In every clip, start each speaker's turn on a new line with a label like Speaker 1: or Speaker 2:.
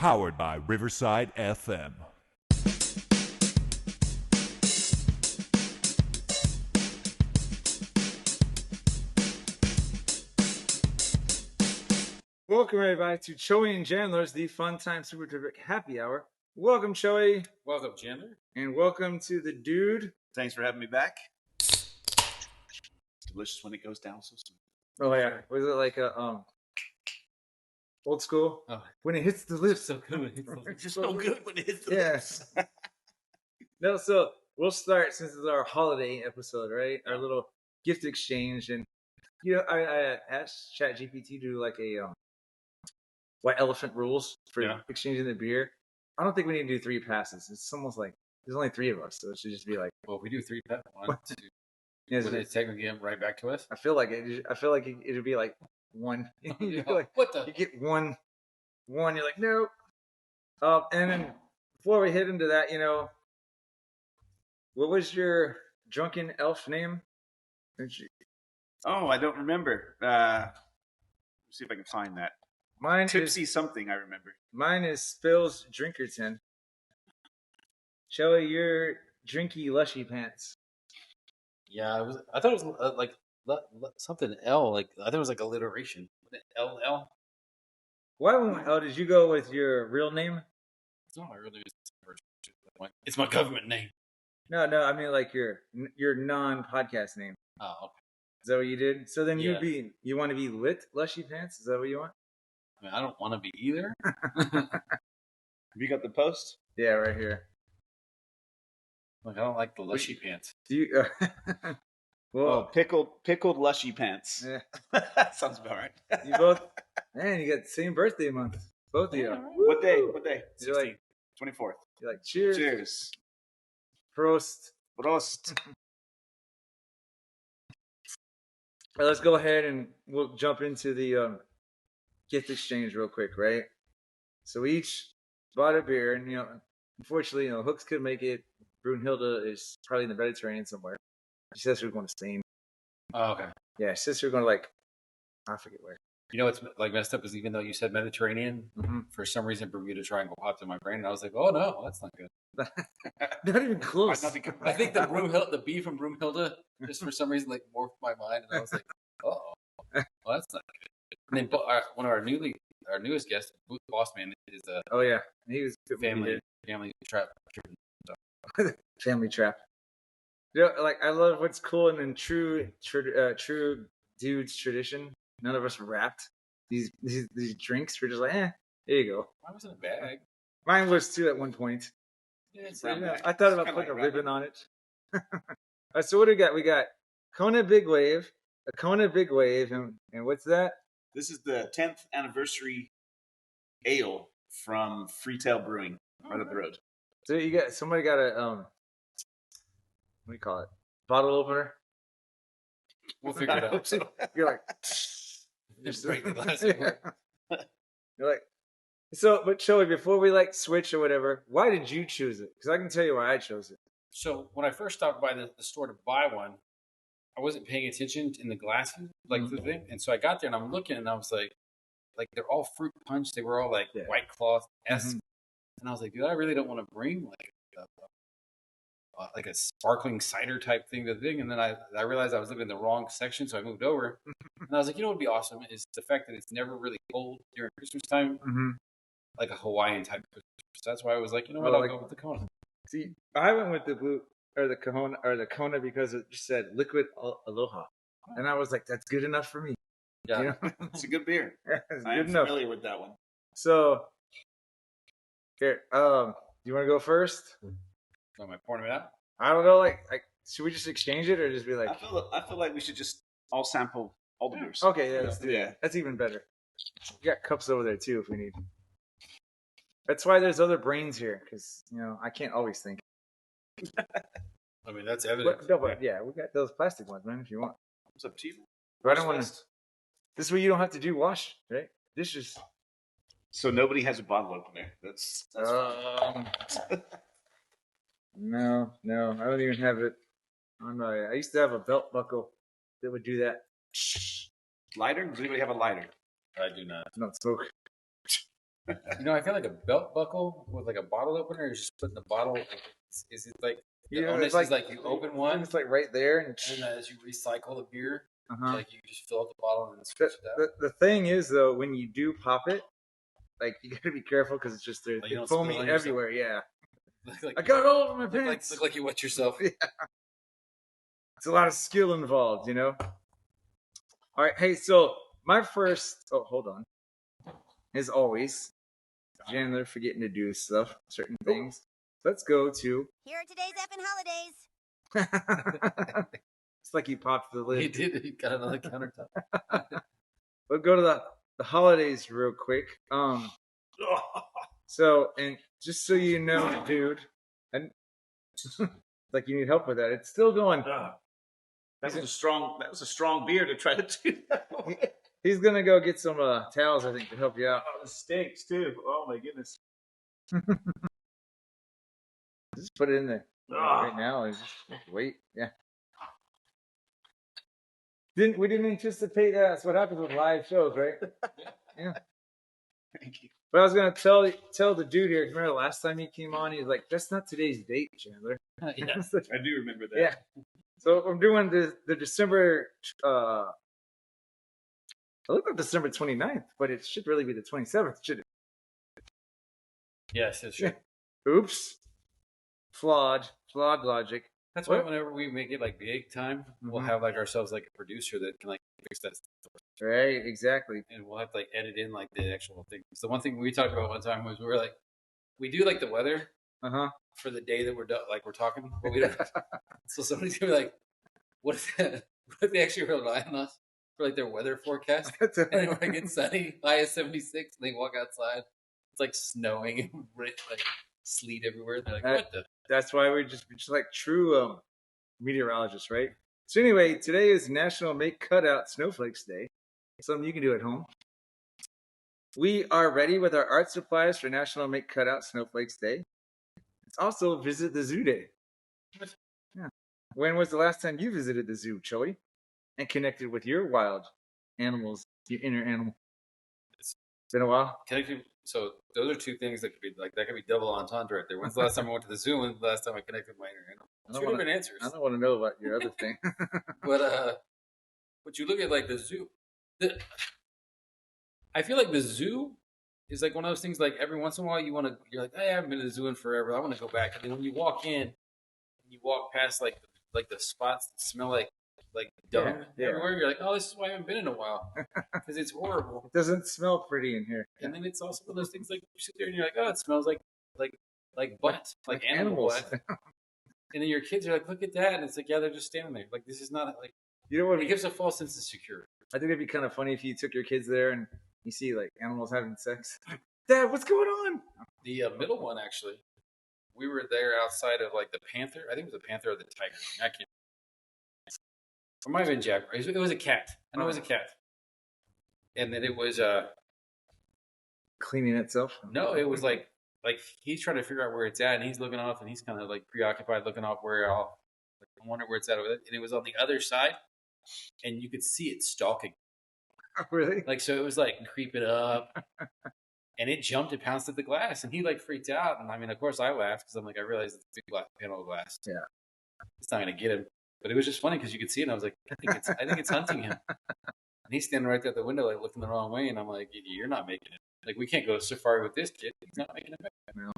Speaker 1: Powered by Riverside FM.
Speaker 2: Welcome everybody to Choey and Chandler's The Fun Time Super Terrific Happy Hour. Welcome, Choey.
Speaker 3: Welcome, Chandler.
Speaker 2: And welcome to the dude.
Speaker 4: Thanks for having me back. It's delicious when it goes down so smooth.
Speaker 2: Oh yeah, was it like a old school?
Speaker 3: Oh,
Speaker 2: when it hits the lips,
Speaker 3: so good. When it hits the lips.
Speaker 4: It's just so good when it hits the
Speaker 2: Yes.
Speaker 4: lips.
Speaker 2: No, so we'll start since it's our holiday episode, right? Our little gift exchange, and I asked ChatGPT to do like a white elephant rules for exchanging the beer. I don't think we need to do 3 passes. It's almost like there's only 3 of us, so it should just be like.
Speaker 3: Well, if we do 3 passes, 1, 2.
Speaker 2: Yeah,
Speaker 3: Would it technically get right back to us?
Speaker 2: I feel like it. I feel like it'd be like 1. You're like,
Speaker 3: what the?
Speaker 2: You get one. You're like, nope. And then before we hit into that, what was your drunken elf name?
Speaker 4: Oh, I don't remember. Let's see if I can find that.
Speaker 2: Mine
Speaker 4: Tipsy
Speaker 2: is
Speaker 4: something, I remember.
Speaker 2: Mine is Spills Drinkerton. Shelly, you're Drinky Lushy Pants.
Speaker 3: Yeah, I thought it was like something L. Like I thought it was like alliteration. L.
Speaker 2: Why when did you go with your real name?
Speaker 3: It's not my real name. It's my government name.
Speaker 2: No. I mean like your non-podcast name.
Speaker 3: Oh, okay.
Speaker 2: Is that what you did? So then you want to be Lit Lushy Pants? Is that what you want?
Speaker 3: I mean, I don't want to be either.
Speaker 4: Have you got the post?
Speaker 2: Yeah, right here.
Speaker 3: Like I don't like the lushy pants.
Speaker 2: Do you?
Speaker 4: Well, pickled lushy pants.
Speaker 2: Yeah.
Speaker 4: Sounds about right.
Speaker 2: You both, man. You got the same birthday month. Both of you.
Speaker 3: Right.
Speaker 4: What day?
Speaker 2: 16th. Like
Speaker 4: 24th.
Speaker 2: You're like cheers.
Speaker 4: Cheers.
Speaker 2: Prost.
Speaker 4: Prost.
Speaker 2: All right, let's go ahead and we'll jump into the gift exchange real quick, right? So we each bought a beer, and unfortunately, Hooks couldn't make it. Brunhilde is probably in the Mediterranean somewhere. She says we're going to Spain.
Speaker 3: Oh, okay.
Speaker 2: Yeah, she says we're going to I forget where.
Speaker 3: You know what's like messed up is even though you said Mediterranean, for some reason Bermuda Triangle popped in my brain, and I was like, oh no, that's not good.
Speaker 2: Not even close.
Speaker 3: I think the B from Broomhilde just for some reason morphed my mind, and I was like, oh, well that's not good. And then one of our newest guests, Boss Man, is
Speaker 2: oh yeah, he was
Speaker 3: family trap.
Speaker 2: Family trap. I love what's cool and in true dudes tradition. None of us wrapped these drinks. We're just like, there you go.
Speaker 3: Mine was in a bag.
Speaker 2: Mine was too at one point.
Speaker 3: Yeah,
Speaker 2: I thought about putting a ribbon on it. All right, so what do we got? We got Kona Big Wave, a Kona Big Wave, and what's that?
Speaker 4: This is the 10th anniversary ale from Freetail Brewing, right up the road.
Speaker 2: So somebody got a what do you call it? Bottle opener.
Speaker 3: We'll figure it out.
Speaker 2: You're like,
Speaker 3: just break the glass.
Speaker 2: You're like, but Joey, before we switch or whatever, why did you choose it? Because I can tell you why I chose it.
Speaker 3: So when I first stopped by the store to buy one, I wasn't paying attention in the glasses, the thing, and so I got there and I'm looking and I was like they're all fruit punch. They were all White Cloth esque, and I was like, dude, I really don't want to bring a sparkling cider type thing to the thing. And then I realized I was looking in the wrong section, so I moved over. And I was like, what would be awesome is the fact that it's never really cold during Christmas time, like a Hawaiian type of Christmas. That's why I was like, I'll go with the Kona.
Speaker 2: See, I went with the blue or the Kona because it just said liquid aloha, and I was like, that's good enough for me.
Speaker 3: Yeah,
Speaker 4: it's a good beer.
Speaker 2: I'm
Speaker 4: familiar with that one.
Speaker 2: So, here, do you want to go first?
Speaker 3: Am I pouring it out?
Speaker 2: I don't know. Should we just exchange it or just be like?
Speaker 4: I feel like we should just all sample all the beers.
Speaker 2: Okay, yeah, let's do that. That's even better. We got cups over there too if we need. That's why there's other brains here, because I can't always think.
Speaker 3: I mean, that's evident.
Speaker 2: But we got those plastic ones, man. If you want,
Speaker 4: it's up to you.
Speaker 2: But I don't want to. This way you don't have to do wash, right? Dishes.
Speaker 4: So nobody has a bottle opener. That's
Speaker 2: No, I don't even have it on my. I used to have a belt buckle that would do that.
Speaker 4: Lighter? Does anybody have a lighter?
Speaker 3: I do not.
Speaker 2: Not smoke.
Speaker 3: You know, I feel like a belt buckle with like a bottle opener is just putting the bottle. Like, is it like the onus is like you open one
Speaker 2: It's like right there, and
Speaker 3: as you recycle the beer,
Speaker 2: uh-huh.
Speaker 3: like you just fill up the bottle and then switch it out.
Speaker 2: The thing is though, when you do pop it, like you gotta be careful because it's just there's
Speaker 3: Like, you don't
Speaker 2: foamy
Speaker 3: spill it on yourself.
Speaker 2: everywhere. Yeah,
Speaker 3: Like,
Speaker 2: I got it all over my
Speaker 3: look like,
Speaker 2: pants.
Speaker 3: look like you wet yourself.
Speaker 2: Yeah. It's a lot of skill involved, you know. All right, hey, so my first. Oh, hold on. As always, Chandler forgetting to do stuff, certain things. Let's go to.
Speaker 5: Here are today's effing holidays.
Speaker 2: It's like he popped the lid.
Speaker 3: He did. He got another countertop.
Speaker 2: We'll go to the holidays real quick. So, and just so you know, dude, and like you need help with that. It's still going.
Speaker 4: That was a strong beer to try to do that.
Speaker 2: He's gonna go get some towels, I think, to help you out.
Speaker 4: Oh, it stinks too. Oh my goodness.
Speaker 2: Just put it in there
Speaker 4: Ah.
Speaker 2: right now. And just wait. Yeah. We didn't anticipate that. That's what happens with live shows, right? Yeah.
Speaker 4: Thank you.
Speaker 2: But I was gonna tell the dude here. Remember the last time he came on? He was like, "That's not today's date, Chandler."
Speaker 3: Yeah.
Speaker 4: I do remember that.
Speaker 2: Yeah. So I'm doing the December. I look like December 29th, but it should really be the 27th, should it?
Speaker 3: Yes, that's true.
Speaker 2: Oops. Flawed logic.
Speaker 3: That's why whenever we make it like big time, we'll have like ourselves like a producer that can like fix that stuff.
Speaker 2: Right, exactly.
Speaker 3: And we'll have to like edit in like the actual thing. So one thing we talked about one time was we were like, we do like the weather for the day that we're we're talking, but we don't. So somebody's gonna be like, what is that? What if they actually rely on us for like their weather forecast? And then when it gets sunny, high is 76, and they walk outside, it's like snowing and like sleet everywhere. They're like, what the?
Speaker 2: That's why we're just like true meteorologists, right? So anyway, today is National Make Cutout Snowflakes Day. Something you can do at home. We are ready with our art supplies for National Make Cutout Snowflakes Day. It's also Visit the Zoo Day. Yeah. When was the last time you visited the zoo, Joey, and connected with your wild animals, your inner animal? It's been a while.
Speaker 3: So those are two things that could be like that could be double entendre right there. When's the last time I went to the zoo? When's the last time I connected with my inner animal? Two different answers.
Speaker 2: I don't want to know about your other thing.
Speaker 3: But you look at like the zoo. I feel like the zoo is like one of those things. Like every once in a while, you're like, hey, I haven't been to the zoo in forever. I want to go back. And then when you walk in, and you walk past like the spots that smell like dung everywhere. You're like, oh, this is why I haven't been in a while because it's horrible.
Speaker 2: It doesn't smell pretty in here.
Speaker 3: And then it's also one of those things like you sit there and you're like, oh, it smells like butt, like animal butt. And then your kids are like, look at that, and it's like, yeah, they're just standing there. Like this is not like
Speaker 2: you know what?
Speaker 3: It gives a false sense of security.
Speaker 2: I think it'd be kind of funny if you took your kids there and you see like animals having sex. Dad, what's going on?
Speaker 3: The middle one actually, we were there outside of like the panther. I think it was a panther or the tiger. I can't. It might have been jaguar. It was a cat. I know it was a cat. And then it was
Speaker 2: cleaning itself.
Speaker 3: No, it was like he's trying to figure out where it's at, and he's looking off, and he's kind of like preoccupied looking off where I wonder where it's at over there. And it was on the other side, and you could see it stalking.
Speaker 2: Really?
Speaker 3: Like so, it was like creeping up, and it jumped and pounced at the glass, and he like freaked out. And I mean, of course, I laughed because I'm like, I realized it's a big panel of glass.
Speaker 2: Yeah,
Speaker 3: it's not gonna get him. But it was just funny because you could see it, and I was like, I think it's hunting him. And he's standing right there at the window, like looking the wrong way, and I'm like, you're not making it. Like we can't go safari with this kid. He's not making it back.
Speaker 2: No.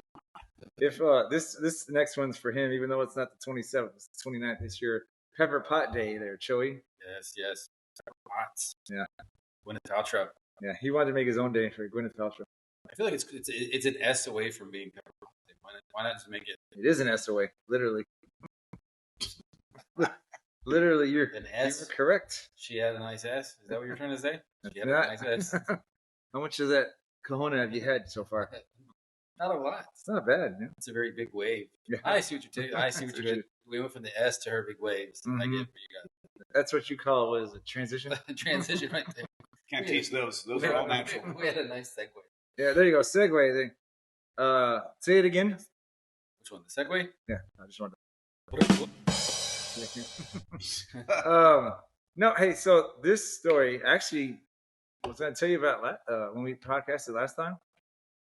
Speaker 2: If this next one's for him, even though it's not the 27th, it's the 29th. It's your Pepper Pot Day there, Joey.
Speaker 3: Yes. Pepper Pots.
Speaker 2: Yeah.
Speaker 3: Gwyneth Paltrow.
Speaker 2: Yeah, he wanted to make his own day for Gwyneth Paltrow.
Speaker 3: I feel like it's an S away from being Pepper Pot Day. Why not just make it?
Speaker 2: It is an S away, literally. Literally, you're
Speaker 3: an S.
Speaker 2: You're correct.
Speaker 3: She had a nice S. Is that what you're trying to say? She had a nice S.
Speaker 2: How much of that Kahuna have you had so far?
Speaker 3: Not a lot.
Speaker 2: It's not bad. Man.
Speaker 3: It's a very big wave.
Speaker 2: Yeah.
Speaker 3: I see what you're saying. I see what you're doing. We went from the S to her big waves.
Speaker 2: Mm-hmm.
Speaker 3: I get what you got.
Speaker 2: That's what you call what is it? Transition.
Speaker 3: Transition right there.
Speaker 4: Can't teach those. Those are all natural.
Speaker 3: We had a nice segue.
Speaker 2: Yeah, there you go. Segue thing. Say it again.
Speaker 3: Which one? The segue?
Speaker 2: Yeah, I just wanted to. No, hey, so this story actually I was going to tell you about when we podcasted last time.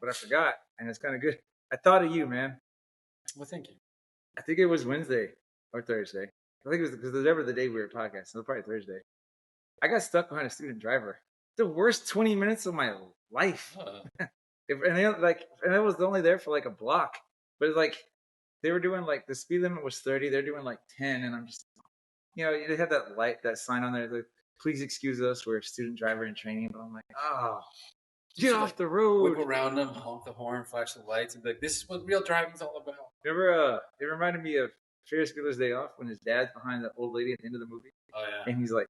Speaker 2: but I forgot, and it's kind of good. I thought of you, man.
Speaker 3: Well, thank you.
Speaker 2: I think it was Wednesday or Thursday. I think it was because whatever the day we were podcasting. So probably Thursday. I got stuck behind a student driver. The worst 20 minutes of my life. And it was only there for like a block. But it's like they were doing like the speed limit was 30. They're doing like 10, and I'm just, they have that light, that sign on there, like, please excuse us, we're a student driver in training. But I'm like, get off the road.
Speaker 3: Whip around them, honk the horn, flash the lights, and be like, "This is what real driving's all about."
Speaker 2: Remember, it reminded me of Ferris Bueller's Day Off when his dad's behind the old lady at the end of the movie.
Speaker 3: Oh yeah.
Speaker 2: And he's like,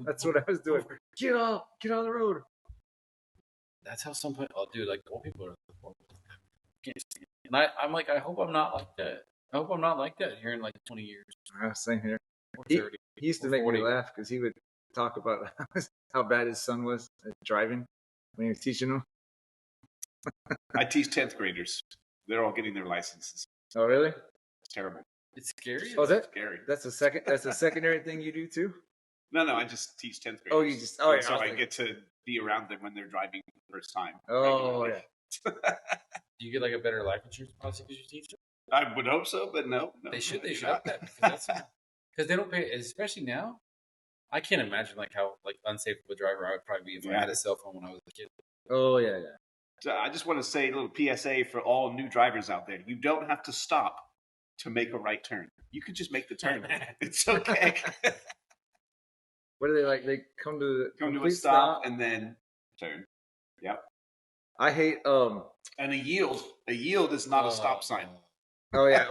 Speaker 2: that's what I was doing. Get off the road.
Speaker 3: That's how some dude, like old people are. And I'm like, I hope I'm not like that. I hope I'm not like that here in like 20 years.
Speaker 2: Same here.
Speaker 3: Or
Speaker 2: He
Speaker 3: 30.
Speaker 2: used to
Speaker 3: or
Speaker 2: make
Speaker 3: 40.
Speaker 2: me laugh because he would talk about how bad his son was at driving when he was teaching him.
Speaker 4: I teach 10th graders. They're all getting their licenses.
Speaker 2: Oh, really?
Speaker 4: It's terrible.
Speaker 3: It's scary.
Speaker 2: Oh, that's
Speaker 4: Scary.
Speaker 2: That's a secondary thing you do too.
Speaker 4: No, I just teach 10th graders.
Speaker 2: Oh, you just. Oh, yeah.
Speaker 4: So I get to be around them when they're driving for the first time.
Speaker 2: Oh,
Speaker 4: regularly.
Speaker 2: yeah.
Speaker 3: Do you get like a better life insurance policy because you teach them?
Speaker 4: I would hope so, but no.
Speaker 3: They should
Speaker 4: not.
Speaker 3: up that because they don't pay, especially now. I can't imagine like how like unsafe of a driver I would probably be if I had a cell phone when I was a kid.
Speaker 2: Oh, yeah.
Speaker 4: So I just want to say a little PSA for all new drivers out there. You don't have to stop to make a right turn. You could just make the turn. It's okay.
Speaker 2: What do they like? They come to the
Speaker 4: Come to a
Speaker 2: complete
Speaker 4: stop and then turn. Yep.
Speaker 2: I hate
Speaker 4: And a yield is not a stop sign.
Speaker 2: Oh yeah.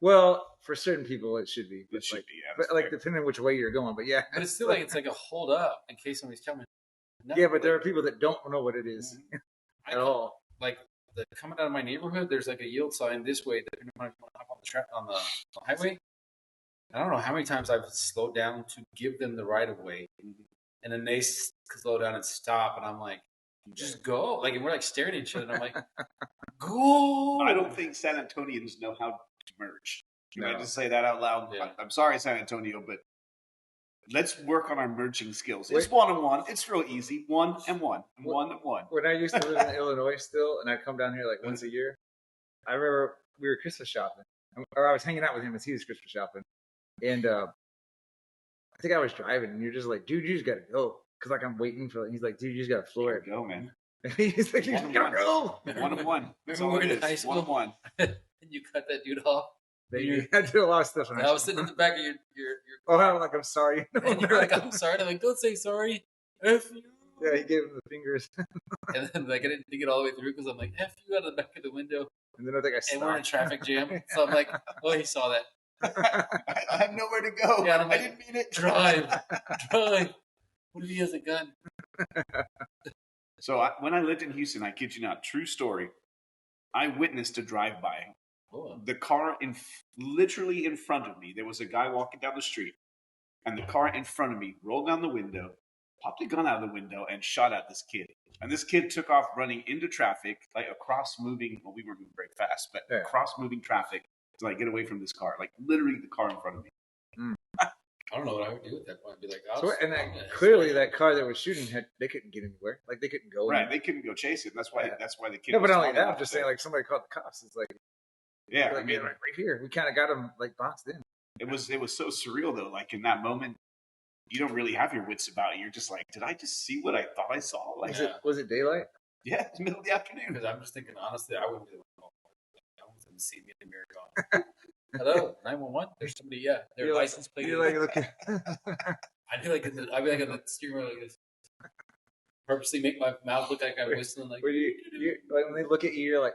Speaker 2: Well, for certain people it should be. But
Speaker 4: It should
Speaker 2: like,
Speaker 4: be, yeah.
Speaker 2: but like depending on which way you're going. But yeah.
Speaker 3: But it's still like it's like a hold up in case somebody's coming. No,
Speaker 2: Yeah, but there are people that don't know what it is at all.
Speaker 3: Like coming out of my neighborhood, there's like a yield sign this way. Depending on if you want to hop on the highway. I don't know how many times I've slowed down to give them the right of way, and then they slow down and stop, and I'm like, just go. Like, and we're like staring at each other, and I'm like, go.
Speaker 4: I don't think San Antonians know how to merge. Can I
Speaker 2: No.
Speaker 4: just say that out loud?
Speaker 3: Yeah.
Speaker 4: I'm sorry, San Antonio, but let's work on our merging skills.
Speaker 2: Wait.
Speaker 4: It's 1-on-1. It's real easy. 1 and 1. 1 and 1.
Speaker 2: When I used to live in Illinois still, and I'd come down here like once a year, I remember we were Christmas shopping, or I was hanging out with him as he was Christmas shopping, and I think I was driving, and you're just like, dude, you just gotta go, because like I'm waiting for. He's like, dude, you just gotta floor it.
Speaker 4: Go, man.
Speaker 2: He's like, you just gotta go.
Speaker 4: 1-on-1. That's
Speaker 3: Remember
Speaker 4: all
Speaker 3: we
Speaker 4: it
Speaker 3: were in
Speaker 4: is.
Speaker 3: high school?
Speaker 4: 1-on-1.
Speaker 3: And you cut that dude off.
Speaker 2: I do a lot of stuff.
Speaker 3: And I was sitting in the back of your
Speaker 2: Oh, I'm like, I'm sorry.
Speaker 3: and you're like, I'm sorry. I'm like, don't say sorry. F you.
Speaker 2: Yeah, he gave him the fingers,
Speaker 3: And then like I didn't think it all the way through because I'm like, F you out of the back of the window.
Speaker 2: and then I think I
Speaker 3: And we're in a
Speaker 2: stopped.
Speaker 3: traffic jam. So I'm like, oh, he saw that.
Speaker 4: I have nowhere to go.
Speaker 3: Yeah, and I'm
Speaker 4: I
Speaker 3: like,
Speaker 4: didn't mean it.
Speaker 3: Drive. What if he has a gun?
Speaker 4: So when I lived in Houston, I kid you not, true story, I witnessed a drive-by.
Speaker 3: Oh.
Speaker 4: The car literally in front of me, there was a guy walking down the street, and the car in front of me rolled down the window, popped a gun out of the window, and shot at this kid. And this kid took off running into traffic, like across moving, well, we were moving very fast, but
Speaker 2: Yeah.
Speaker 4: across moving traffic to like get away from this car, like literally the car in front of me.
Speaker 3: I don't know what I would do at that point. I'd be like, oh,
Speaker 2: So, and clearly, that car that was shooting they couldn't get anywhere. Like they couldn't go.
Speaker 4: Right, they couldn't go chase it. That's why.
Speaker 2: Yeah.
Speaker 4: That's why the kid.
Speaker 2: No, but
Speaker 4: was
Speaker 2: not only
Speaker 4: talking
Speaker 2: that, I'm
Speaker 4: about
Speaker 2: just
Speaker 4: it.
Speaker 2: saying, like somebody called the cops. It's like,
Speaker 4: Yeah,
Speaker 2: like,
Speaker 4: I mean,
Speaker 2: right here. We kind of got him like boxed in.
Speaker 4: it was so surreal though. Like in that moment, you don't really have your wits about you. You're just like, did I just see what I thought I saw? Like,
Speaker 2: Was it daylight?
Speaker 4: yeah, it's middle of the afternoon.
Speaker 3: Because I'm just thinking, honestly, I wouldn't be like, oh, I want them to see me in the mirror going, hello, 911. There's somebody, yeah, their
Speaker 2: You're
Speaker 3: license plate.
Speaker 2: You're like,
Speaker 3: is-
Speaker 2: looking.
Speaker 3: I'd be like, I'd be like on the steering wheel like this. Purposely make my mouth look like I'm whistling. Like,
Speaker 2: Where you like when they look at you, you're like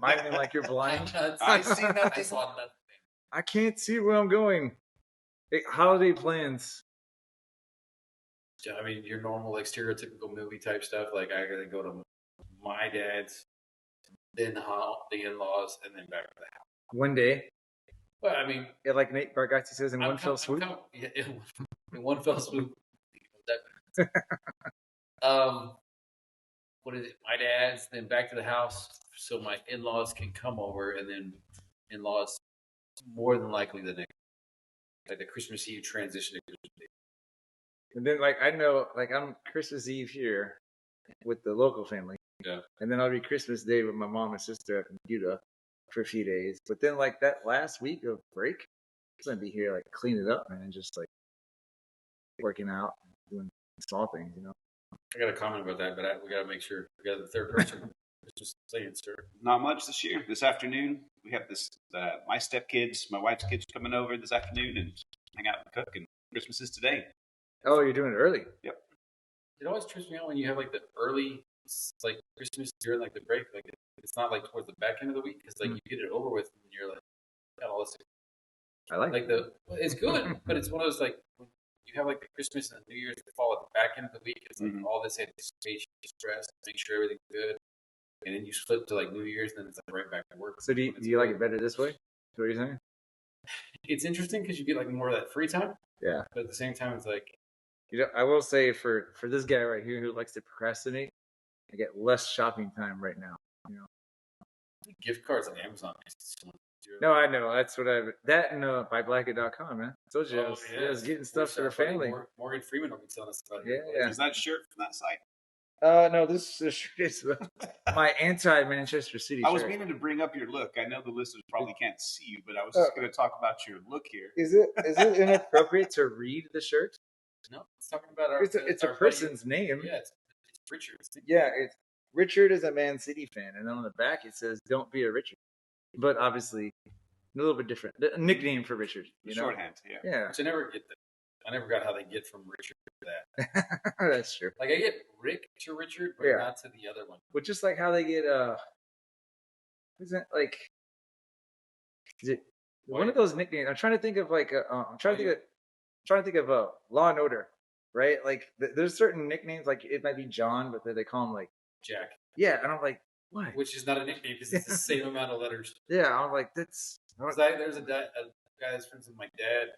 Speaker 2: miming like you're blind.
Speaker 4: I see nothing.
Speaker 3: I saw nothing.
Speaker 2: I can't see where I'm going. Hey, holiday plans.
Speaker 3: I mean, your normal, like, stereotypical movie type stuff. Like, I gotta go to my dad's, then the in-laws, and then back to the house.
Speaker 2: One day,
Speaker 3: But I mean,
Speaker 2: yeah, like Nate Bargatze says, in one fell swoop.
Speaker 3: In one fell swoop. What is it? My dad's, then back to the house, so my in-laws can come over, and then in-laws more than likely the next, like the Christmas Eve transition to Christmas Eve.
Speaker 2: And then, like, I know, like, I'm Christmas Eve here with the local family.
Speaker 3: Yeah.
Speaker 2: And then I'll be Christmas Day with my mom and sister at Utah for a few days. But then like that last week of break, I'm gonna be here like cleaning it up, man, and just like working out, doing small things, you know.
Speaker 3: I got a comment about that, but we got to make sure we got the third person. Just saying, sir.
Speaker 4: Not much this year. This afternoon, we have this my stepkids, my wife's kids coming over this afternoon and hang out and cook. And Christmas is today.
Speaker 2: Oh, you're doing it early.
Speaker 4: Yep.
Speaker 3: It always trips me out when you have like the early, like Christmas during like the break. Like it's not like towards the back end of the week because like you get it over with and you're like, oh, let's.
Speaker 2: I like
Speaker 3: it's good, but it's one of those like when you have like the Christmas and New Year's that fall at the back end of the week. It's like all this anticipation, stress, make sure everything's good. And then you flip to like New Year's, and then it's like right back to work.
Speaker 2: So do you like it better this way? Is what you're saying?
Speaker 3: It's interesting because you get like more of that free time.
Speaker 2: Yeah.
Speaker 3: But at the same time, it's like,
Speaker 2: you know, I will say for this guy right here who likes to procrastinate, I get less shopping time right now. You know.
Speaker 3: Gift cards on Amazon.
Speaker 2: No, I know. That's what I that and buyblacket.com, man. I told you I was getting stuff for the family.
Speaker 3: Morgan Freeman will be telling us about
Speaker 2: it.
Speaker 4: Is that shirt from that site?
Speaker 2: No, this is my anti-Manchester City shirt.
Speaker 4: I was meaning to bring up your look. I know the listeners probably can't see you, but I was just going to talk about your look here.
Speaker 2: Is it inappropriate to read the shirt?
Speaker 3: No, it's talking about our.
Speaker 2: It's a person's name.
Speaker 3: Yeah, it's Richard.
Speaker 2: Yeah, it's Richard is a Man City fan, and on the back it says "Don't be a Richard," but obviously a little bit different. The nickname for Richard, you know?
Speaker 4: Shorthand,
Speaker 2: yeah.
Speaker 3: Which I never get that. I never got how they get from Richard to that.
Speaker 2: That's true.
Speaker 3: Like I get Rick to Richard, but not to the other one.
Speaker 2: But just like how they get isn't like is it one of those nicknames? I'm trying to think of like I'm trying to think of Law and Order, right? Like there's certain nicknames like it might be John, but they call him like
Speaker 3: Jack.
Speaker 2: Yeah, and I'm like, what?
Speaker 3: Which is not a nickname because it's the same amount of letters.
Speaker 2: Yeah, I'm like that's.
Speaker 3: There's a guy that's friends with my dad.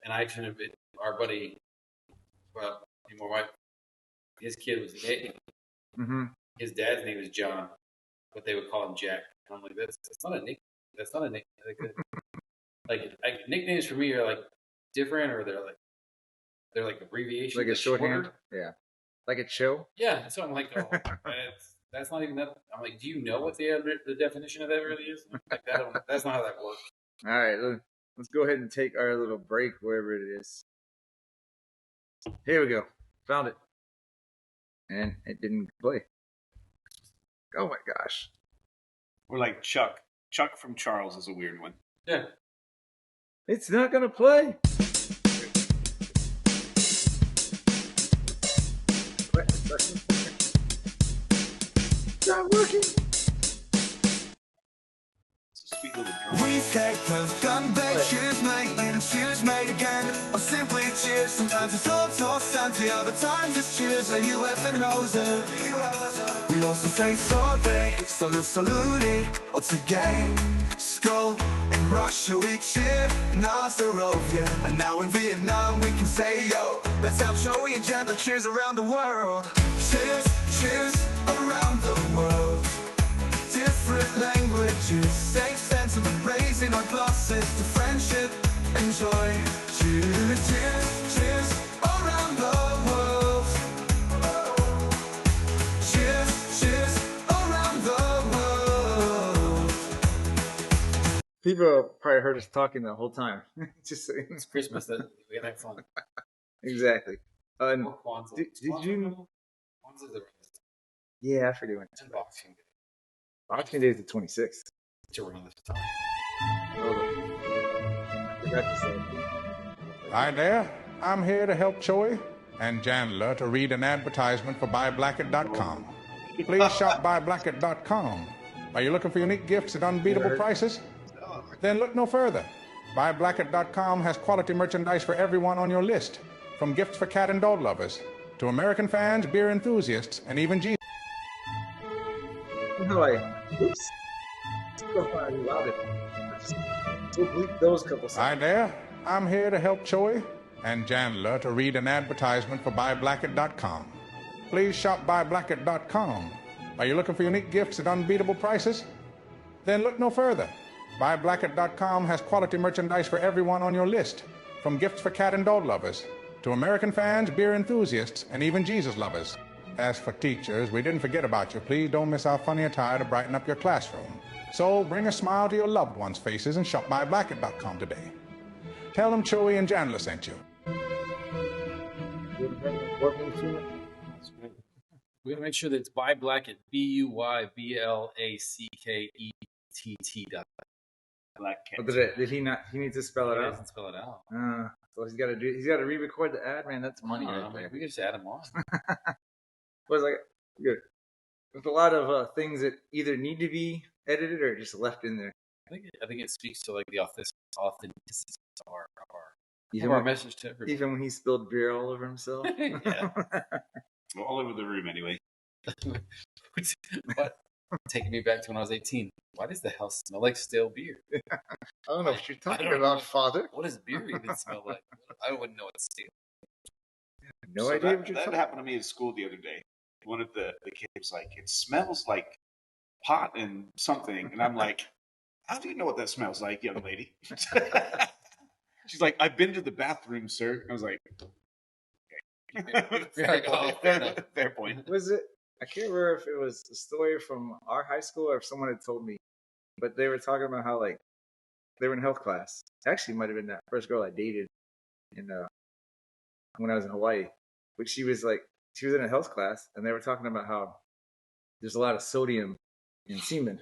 Speaker 3: And I actually, our buddy, well, his kid was Nick.
Speaker 2: Mm-hmm.
Speaker 3: His dad's name is John, but they would call him Jack. And I'm like, that's not a nickname. That's not a nickname. Like nicknames for me are like different, or they're like abbreviations,
Speaker 2: like a shorthand. Yeah, like a chill.
Speaker 3: Yeah, so I'm like, oh, that's not even that. I'm like, do you know what the definition of that really is? Like that's not how that works.
Speaker 2: All right. Let's go ahead and take our little break wherever it is. Here we go. Found it. And it didn't play. Oh my gosh.
Speaker 4: We're like Chuck. Chuck from Charles is a weird one.
Speaker 3: Yeah.
Speaker 2: It's not going to play. It's not working.
Speaker 4: Sweet little drum.
Speaker 6: We take those gun bait, cheers mate, and cheers mate again. Or simply cheers, sometimes it's all santi, other times it's cheers, and you effing hoser. We also say sorbet, salute, or to game. Skull, in Russia we cheer, Nazarovia. And now in Vietnam we can say yo. Let's have showy and gentle cheers around the world. Cheers, cheers around the world. Different languages, same sense of embracing our glasses to friendship and joy. Cheers, cheers, cheers around the world. Cheers, cheers around the world.
Speaker 2: People probably heard us talking the whole time. Just
Speaker 3: it's Christmas. That we gotta have fun.
Speaker 2: Exactly.
Speaker 3: Did you?
Speaker 2: Yeah, I forget when.
Speaker 3: And Boxing Day.
Speaker 2: Boxing Day is the 26th.
Speaker 3: It's around this time.
Speaker 2: I forgot to say.
Speaker 7: Hi there. I'm here to help Choi and Chandler to read an advertisement for buyblacket.com. Please shop buyblacket.com. Are you looking for unique gifts at unbeatable prices? Then look no further. Buyblacket.com has quality merchandise for everyone on your list, from gifts for cat and dog lovers to American fans, beer enthusiasts, and even Jesus.
Speaker 2: Oops. I love it. We'll bleep those couple seconds.
Speaker 7: Hi there. I'm here to help Choi and Chandler to read an advertisement for buyblacket.com. Please shop buyblacket.com. Are you looking for unique gifts at unbeatable prices? Then look no further. Buyblacket.com has quality merchandise for everyone on your list, from gifts for cat and dog lovers to American fans, beer enthusiasts, and even Jesus lovers. As for teachers, we didn't forget about you. Please don't miss our funny attire to brighten up your classroom. So bring a smile to your loved ones' faces and shop by Blackett.com today. Tell them Choey and Chandler sent you.
Speaker 3: We gotta make sure that it's by Blackett, BUYBLACKETT.
Speaker 4: Black cat.
Speaker 2: Did he not? He needs to spell it
Speaker 3: He
Speaker 2: out.
Speaker 3: doesn't spell it out.
Speaker 2: So he's got to do. He's got to re-record the ad, man. That's money right there.
Speaker 3: We can just add them on.
Speaker 2: Was like good. There's a lot of things that either need to be edited or just left in there.
Speaker 3: I think it speaks to like the authenticity of
Speaker 2: Even
Speaker 3: our
Speaker 2: when,
Speaker 3: message to everybody.
Speaker 2: even when he spilled beer all over himself.
Speaker 3: Yeah.
Speaker 4: Well, all over the room anyway.
Speaker 3: What? Taking me back to when I was 18. Why does the house smell like stale beer?
Speaker 2: I don't know what you're talking
Speaker 3: I don't
Speaker 2: about,
Speaker 3: know.
Speaker 2: Father.
Speaker 3: What does beer even smell like? I wouldn't know it's stale.
Speaker 2: No
Speaker 4: So
Speaker 2: idea
Speaker 4: that,
Speaker 2: what you're
Speaker 4: that
Speaker 2: talking
Speaker 4: happened to me at school the other day. One of the kids was like, "It smells like pot and something," and I'm like, "How do you know what that smells like, young lady?" She's like, "I've been to the bathroom, sir." I was like, "Okay."
Speaker 3: You're like, "Oh, fair enough."
Speaker 4: Fair point.
Speaker 2: Was it? I can't remember if it was a story from our high school or if someone had told me, but they were talking about how like they were in health class. Actually, it might have been that first girl I dated in when I was in Hawaii. But she was in a health class, and they were talking about how there's a lot of sodium in semen,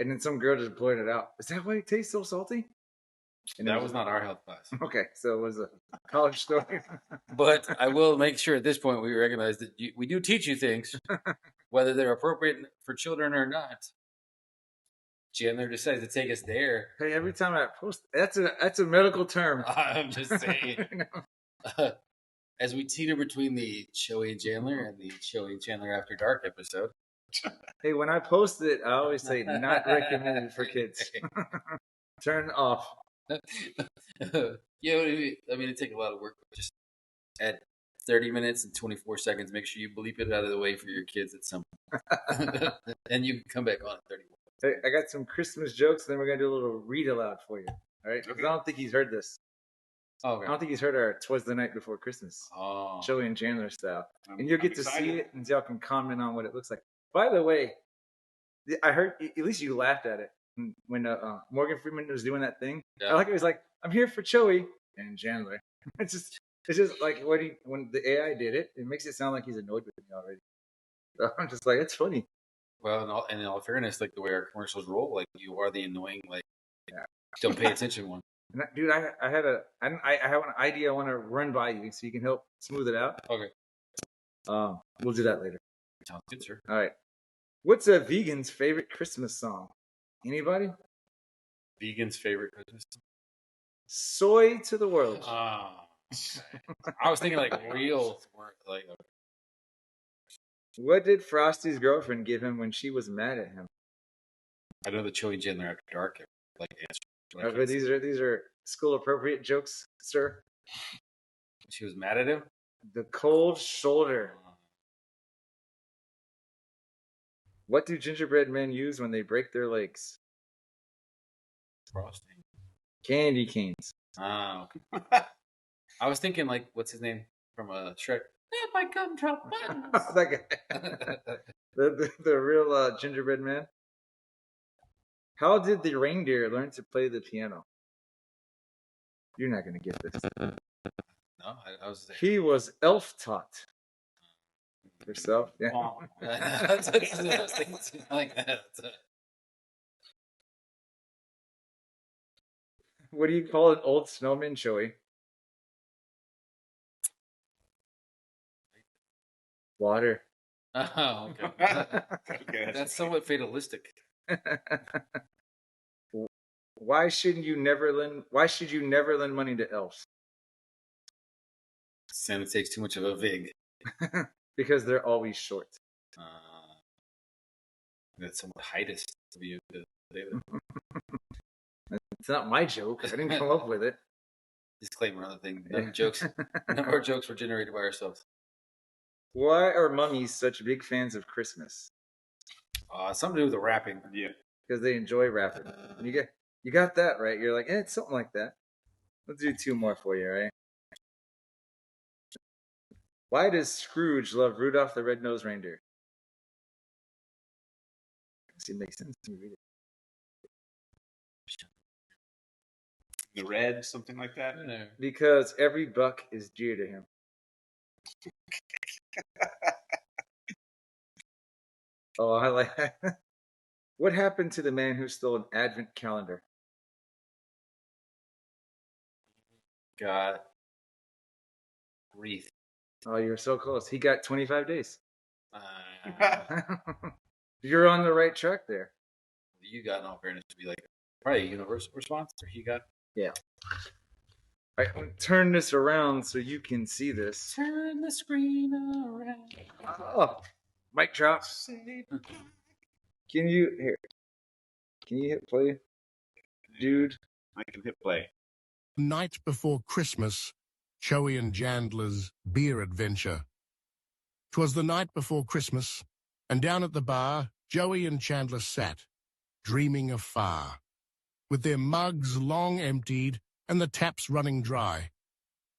Speaker 2: and then some girl just blurted out, "Is that why it tastes so salty?" And
Speaker 3: That was not our health class.
Speaker 2: okay. So it was a college story.
Speaker 3: But I will make sure at this point we recognize that we do teach you things, whether they're appropriate for children or not. Chandler decides to take us there.
Speaker 2: Hey, every time I post, that's a medical term.
Speaker 3: I'm just saying. As we teeter between the Joey and Chandler and the Joey and Chandler After Dark episode.
Speaker 2: Hey, when I post it, I always say not recommended for kids. Turn off.
Speaker 3: Yeah, I mean, it takes a lot of work. But just add 30 minutes and 24 seconds. Make sure you bleep it out of the way for your kids at some point. And you can come back on at 31.
Speaker 2: Hey, I got some Christmas jokes, then we're going to do a little read aloud for you. All right? 'Cause I don't think he's heard this.
Speaker 3: Oh, okay.
Speaker 2: I don't think he's heard our Twas the Night Before Christmas.
Speaker 3: Oh.
Speaker 2: Joey and Chandler style. And
Speaker 4: I'm
Speaker 2: you'll get to see
Speaker 4: excited.
Speaker 2: it, and y'all can comment on what it looks like. By the way, I heard, at least you laughed at it, when Morgan Freeman was doing that thing.
Speaker 3: Yeah.
Speaker 2: I like it was like, "I'm here for Joey and Chandler." It's just like when the AI did it, it makes it sound like he's annoyed with me already. So I'm just like, it's funny.
Speaker 3: Well, in all fairness, like the way our commercials roll, like you are the annoying, like don't pay attention one.
Speaker 2: And dude, I have an idea I want to run by you so you can help smooth it out.
Speaker 3: Okay,
Speaker 2: We'll do that later.
Speaker 3: sounds good, sir.
Speaker 2: All right. What's a vegan's favorite Christmas song? Anybody?
Speaker 3: Vegan's favorite Christmas.
Speaker 2: Soy to the world.
Speaker 3: I was thinking like real, like
Speaker 2: What did Frosty's girlfriend give him when she was mad at him?
Speaker 3: I know the Joey and Chandler After Dark like answer.
Speaker 2: Okay, these are school appropriate jokes, sir.
Speaker 3: She was mad at him.
Speaker 2: The cold shoulder. What do gingerbread men use when they break their legs?
Speaker 3: Frosting.
Speaker 2: Candy canes.
Speaker 3: Oh, okay. I was thinking like, what's his name from Shrek? My gumdrop buttons.
Speaker 2: That guy. the real gingerbread man. How did the reindeer learn to play the piano? You're not going to get this.
Speaker 3: No, I was there.
Speaker 2: He was elf taught. Yourself? Yeah.
Speaker 3: That's what I was thinking like that.
Speaker 2: What do you call an old snowman, Joey? Water.
Speaker 3: Oh, okay.
Speaker 4: Okay,
Speaker 3: That's somewhat fatalistic.
Speaker 2: Why should you never lend money to elves?
Speaker 3: Santa takes too much of a vig.
Speaker 2: Because they're always short.
Speaker 3: That's somewhat heightist of you to say that.
Speaker 2: It's not my joke. I didn't come up with it.
Speaker 3: Disclaimer on the thing. None of our jokes were generated by ourselves.
Speaker 2: Why are mummies such big fans of Christmas?
Speaker 3: Something to do with the rapping.
Speaker 4: Yeah.
Speaker 2: Because they enjoy rapping. You got that right. You're like, it's something like that. Let's do two more for you, right? Why does Scrooge love Rudolph the Red-Nosed Reindeer? Does it make sense? Let me read it.
Speaker 4: The red, something like that.
Speaker 2: Because every buck is dear to him. Oh, I like that. What happened to the man who stole an advent calendar?
Speaker 3: Got wreath.
Speaker 2: Oh, you're so close. He got 25 days.
Speaker 3: Uh,
Speaker 2: You're on the right track there.
Speaker 3: you got, in all fairness, to be like probably a universal response, or he got.
Speaker 2: Yeah. All right, I'm gonna turn this around so you can see this.
Speaker 3: Turn the screen around.
Speaker 2: Oh, mic drop. Can you here? Can you hit play, dude?
Speaker 4: I can hit play.
Speaker 8: Night before Christmas, Joey and Chandler's beer adventure. 'Twas the night before Christmas, and down at the bar, Joey and Chandler sat, dreaming afar, with their mugs long emptied and the taps running dry.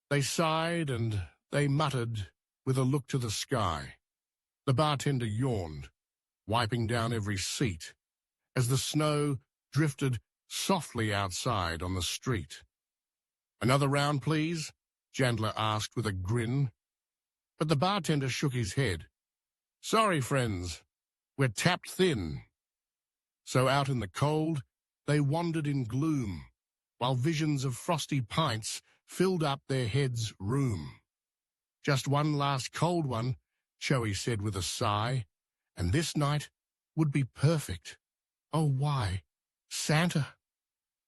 Speaker 8: They sighed and they muttered with a look to the sky. The bartender yawned, wiping down every seat, as the snow drifted softly outside on the street. "Another round, please?" Chandler asked with a grin. But the bartender shook his head. "Sorry, friends, we're tapped thin." So out in the cold, they wandered in gloom, while visions of frosty pints filled up their heads' room. "Just one last cold one," Joey said with a sigh, "and this night would be perfect. Oh, why, Santa,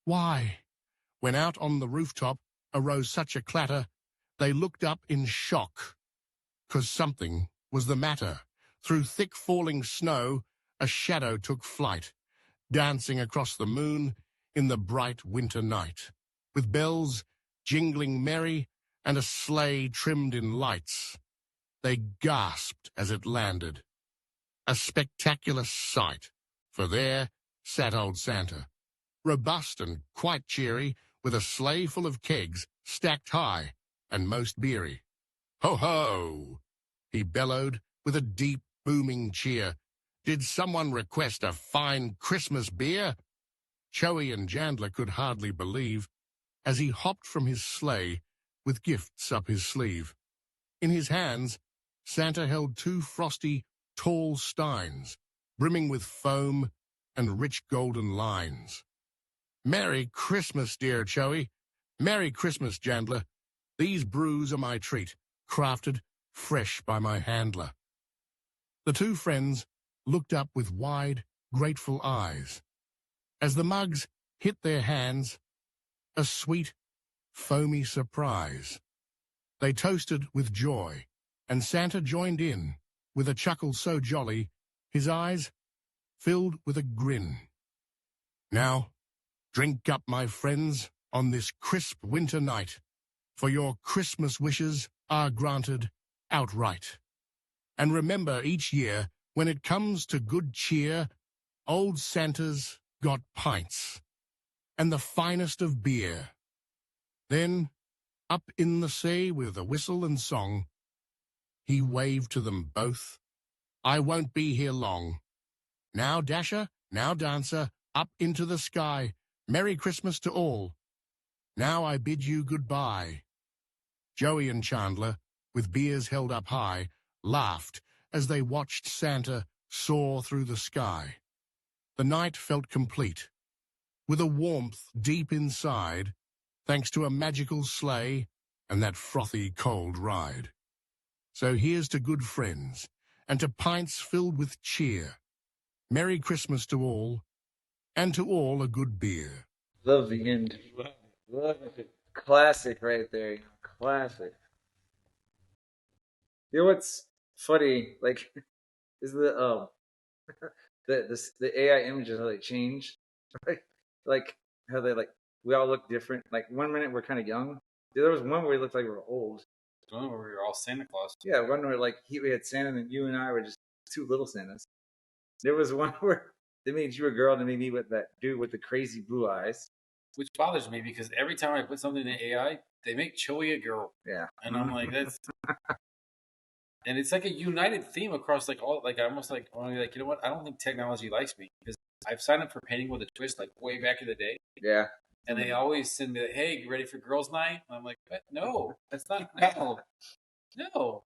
Speaker 8: why?" When out on the rooftop arose such a clatter, they looked up in shock, 'cause something was the matter. Through thick falling snow, a shadow took flight, dancing across the moon in the bright winter night, with bells jingling merry and a sleigh trimmed in lights. They gasped as it landed. A spectacular sight, for there sat old Santa, robust and quite cheery, with a sleigh full of kegs stacked high and most beery. "Ho, ho!" he bellowed with a deep, booming cheer. "Did someone request a fine Christmas beer?" Joey and Chandler could hardly believe, as he hopped from his sleigh with gifts up his sleeve. In his hands, Santa held 2 frosty, tall steins, brimming with foam and rich golden lines. "Merry Christmas, dear Joey. Merry Christmas, Chandler. These brews are my treat, crafted fresh by my handler." The 2 friends looked up with wide, grateful eyes. As the mugs hit their hands, a sweet, foamy surprise. They toasted with joy, and Santa joined in, with a chuckle so jolly, his eyes filled with a grin. "Now, drink up, my friends, on this crisp winter night, for your Christmas wishes are granted outright. And remember each year, when it comes to good cheer, old Santa's got pints, and the finest of beer." Then, up in the sea with a whistle and song, he waved to them both. "I won't be here long. Now, Dasher, now, Dancer, up into the sky. Merry Christmas to all. Now I bid you goodbye." Joey and Chandler, with beers held up high, laughed as they watched Santa soar through the sky. The night felt complete, with a warmth deep inside, thanks to a magical sleigh and that frothy cold ride. So here's to good friends, and to pints filled with cheer. Merry Christmas to all, and to all a good beer.
Speaker 2: Love the end. Love it. Classic right there. You know, classic. You know what's funny? Like, is the AI images how they change, right? Like how they like we all look different. Like 1 minute we're kind of young. There was one where we looked like we were old.
Speaker 3: The one where we were all Santa Claus.
Speaker 2: Yeah, one where like we had Santa and you and I were just 2 little Santas. There was one where they made you a girl and they made me with that dude with the crazy blue eyes.
Speaker 3: Which bothers me because every time I put something in AI, they make Chewie a girl.
Speaker 2: Yeah.
Speaker 3: And I'm like, that's And it's like a united theme across like all like almost like only like you know what? I don't think technology likes me because I've signed up for Painting with a Twist like way back in the day,
Speaker 2: Yeah.
Speaker 3: and they always send me like, "Hey, you ready for girls' night?" And I'm like, "What? No, that's not no."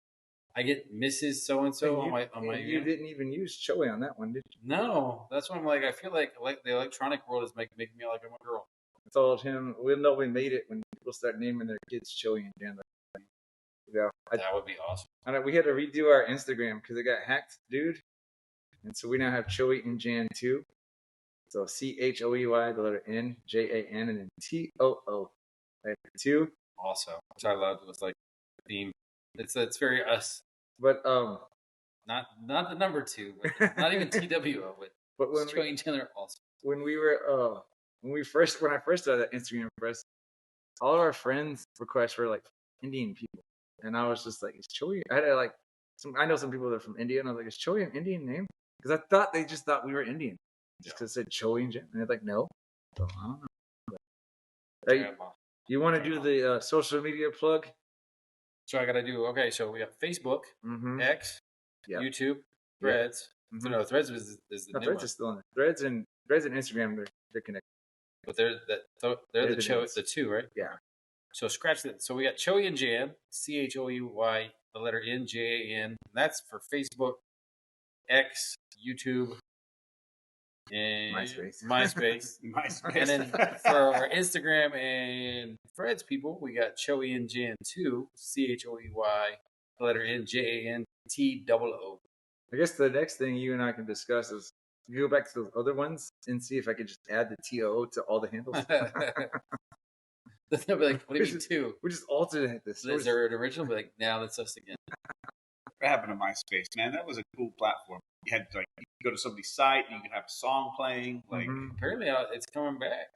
Speaker 3: I get Mrs. So and so on my
Speaker 2: You didn't even use Choey on that one, did you?
Speaker 3: No, that's what I'm like. I feel like the electronic world is making me like I'm a girl.
Speaker 2: I told him we'll know we made it when people start naming their kids Choey and Jan. Yeah,
Speaker 3: That would be awesome.
Speaker 2: I know we had to redo our Instagram because it got hacked, dude. And so we now have Choey and Jan 2. So CHOEY, the letter N, JAN, and then TOO. Right, 2.
Speaker 3: Also, which I loved was like theme. It's very us.
Speaker 2: But
Speaker 3: not the number 2, but not even TWO, but
Speaker 2: when
Speaker 3: Choey and Chandler also.
Speaker 2: When I first started that Instagram press, all of our friends requests were like Indian people, and I was just like, "Is Choey?" I had like I know some people that are from India, and I was like, "Is Choey an Indian name?" Because I thought they just thought we were Indian, just because it said Choey and Jan, and they're like, "No." So I don't know. Hey, you want to do the social media plug?
Speaker 3: So I gotta do okay. So we got Facebook, X, YouTube, Threads. So no, Threads is the new
Speaker 2: Threads
Speaker 3: one.
Speaker 2: is still on there. Threads and Instagram they're connected.
Speaker 3: But they're the 2, right?
Speaker 2: Yeah.
Speaker 3: So scratch that. So we got Choey and Jan, CHOEY, the letter N, JAN. That's for Facebook, X, YouTube, and MySpace. And then for our Instagram and Threads people, we got Choey and Jan 2, CHOEY, the letter N, JAN, TOO.
Speaker 2: I guess the next thing you and I can discuss is go back to those other ones and see if I could just add the TOO to all the handles.
Speaker 3: They'll be like, what do you mean 2?
Speaker 2: We just alternate this.
Speaker 3: Is there an original? Be like, now that's us again.
Speaker 4: What happened to MySpace, man? That was a cool platform. You had to, like, you could go to somebody's site, you could have a song playing. Like,
Speaker 3: apparently, it's coming back.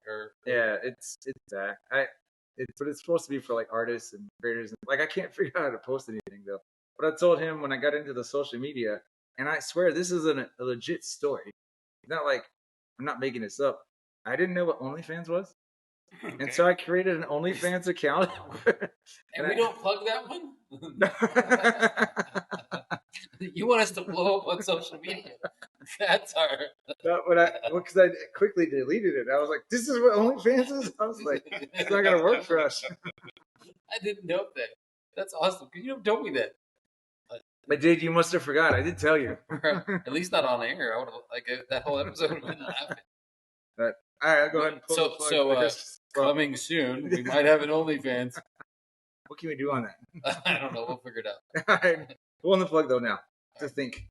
Speaker 2: Yeah, it's back. But it's supposed to be for like artists and creators. Like I can't figure out how to post anything though. But I told him when I got into the social media, and I swear this is a legit story. It's not like I'm not making this up. I didn't know what OnlyFans was. Okay. And so I created an OnlyFans account.
Speaker 3: And we don't plug that one? You want us to blow up on social media? That's our...
Speaker 2: Because I quickly deleted it. I was like, this is what OnlyFans is? I was like, it's not going to work for us.
Speaker 3: I didn't know that. That's awesome. Because you don't tell me that.
Speaker 2: I did. You must have forgot. I did tell you.
Speaker 3: At least not on air. I would have, like, that whole episode would have been laughing.
Speaker 2: But, all right, I'll go ahead and pull the plug.
Speaker 3: Coming soon, we might have an OnlyFans.
Speaker 2: What can we do on that?
Speaker 3: I don't know. We'll figure it out.
Speaker 2: All right. Pull on the plug, though, now. To think.